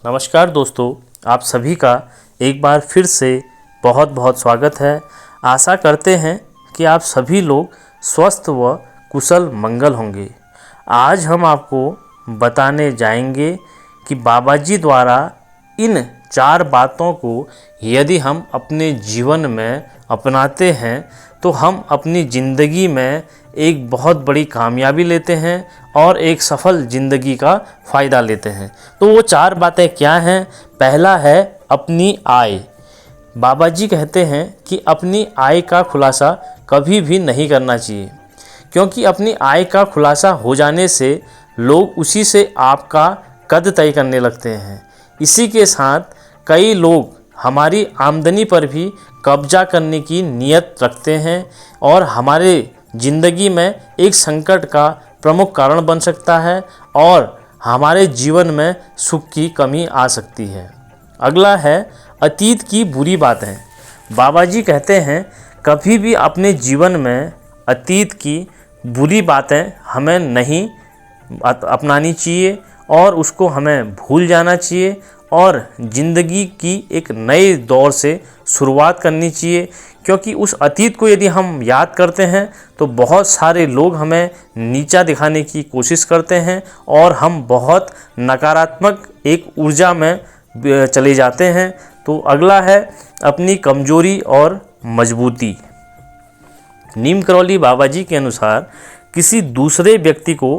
नमस्कार दोस्तों, आप सभी का एक बार फिर से बहुत बहुत स्वागत है। आशा करते हैं कि आप सभी लोग स्वस्थ व कुशल मंगल होंगे। आज हम आपको बताने जाएंगे कि बाबा जी द्वारा इन 4 बातों को यदि हम अपने जीवन में अपनाते हैं तो हम अपनी ज़िंदगी में एक बहुत बड़ी कामयाबी लेते हैं और एक सफल ज़िंदगी का फ़ायदा लेते हैं। तो वो 4 बातें क्या हैं? पहला है अपनी आय। बाबा जी कहते हैं कि अपनी आय का खुलासा कभी भी नहीं करना चाहिए, क्योंकि अपनी आय का खुलासा हो जाने से लोग उसी से आपका कद तय करने लगते हैं। इसी के साथ कई लोग हमारी आमदनी पर भी कब्जा करने की नीयत रखते हैं और हमारे ज़िंदगी में एक संकट का प्रमुख कारण बन सकता है और हमारे जीवन में सुख की कमी आ सकती है। अगला है अतीत की बुरी बातें। बाबा जी कहते हैं कभी भी अपने जीवन में अतीत की बुरी बातें हमें नहीं अपनानी चाहिए और उसको हमें भूल जाना चाहिए और ज़िंदगी की एक नए दौर से शुरुआत करनी चाहिए। क्योंकि उस अतीत को यदि हम याद करते हैं तो बहुत सारे लोग हमें नीचा दिखाने की कोशिश करते हैं और हम बहुत नकारात्मक एक ऊर्जा में चले जाते हैं। तो अगला है अपनी कमजोरी और मजबूती। नीम करौली बाबा जी के अनुसार किसी दूसरे व्यक्ति को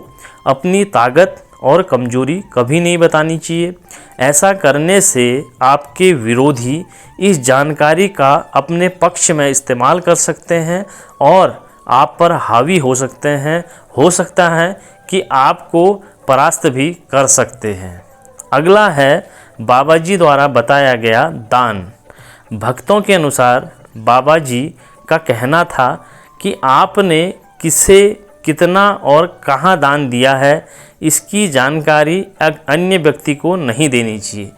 अपनी ताकत और कमजोरी कभी नहीं बतानी चाहिए। ऐसा करने से आपके विरोधी इस जानकारी का अपने पक्ष में इस्तेमाल कर सकते हैं और आप पर हावी हो सकते हैं। हो सकता है कि आपको परास्त भी कर सकते हैं। अगला है बाबा जी द्वारा बताया गया दान। भक्तों के अनुसार बाबा जी का कहना था कि आपने किसे कितना और कहाँ दान दिया है, इसकी जानकारी अन्य व्यक्ति को नहीं देनी चाहिए।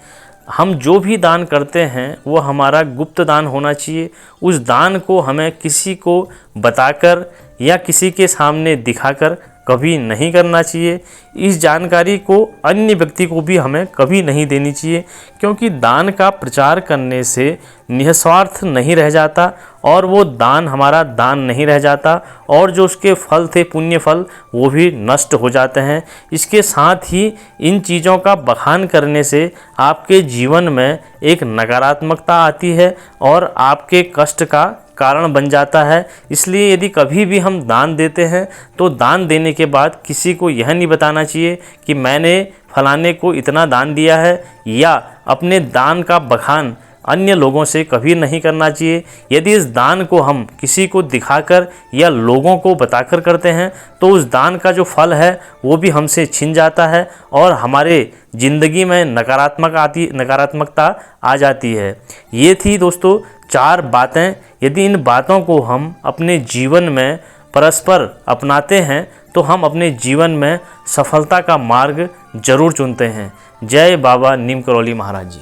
हम जो भी दान करते हैं वो हमारा गुप्त दान होना चाहिए। उस दान को हमें किसी को बताकर या किसी के सामने दिखाकर कभी नहीं करना चाहिए। इस जानकारी को अन्य व्यक्ति को भी हमें कभी नहीं देनी चाहिए, क्योंकि दान का प्रचार करने से निस्वार्थ नहीं रह जाता और वो दान हमारा दान नहीं रह जाता और जो उसके फल थे, पुण्य फल, वो भी नष्ट हो जाते हैं। इसके साथ ही इन चीज़ों का बखान करने से आपके जीवन में एक नकारात्मकता आती है और आपके कष्ट का कारण बन जाता है। इसलिए यदि कभी भी हम दान देते हैं तो दान देने के बाद किसी को यह नहीं बताना चाहिए कि मैंने फलाने को इतना दान दिया है, या अपने दान का बखान अन्य लोगों से कभी नहीं करना चाहिए। यदि इस दान को हम किसी को दिखाकर या लोगों को बताकर करते हैं तो उस दान का जो फल है वो भी हमसे छिन जाता है और हमारे ज़िंदगी में नकारात्मकता आ जाती है। ये थी दोस्तों 4 बातें। यदि इन बातों को हम अपने जीवन में परस्पर अपनाते हैं तो हम अपने जीवन में सफलता का मार्ग जरूर चुनते हैं। जय बाबा नीम करौली महाराज जी।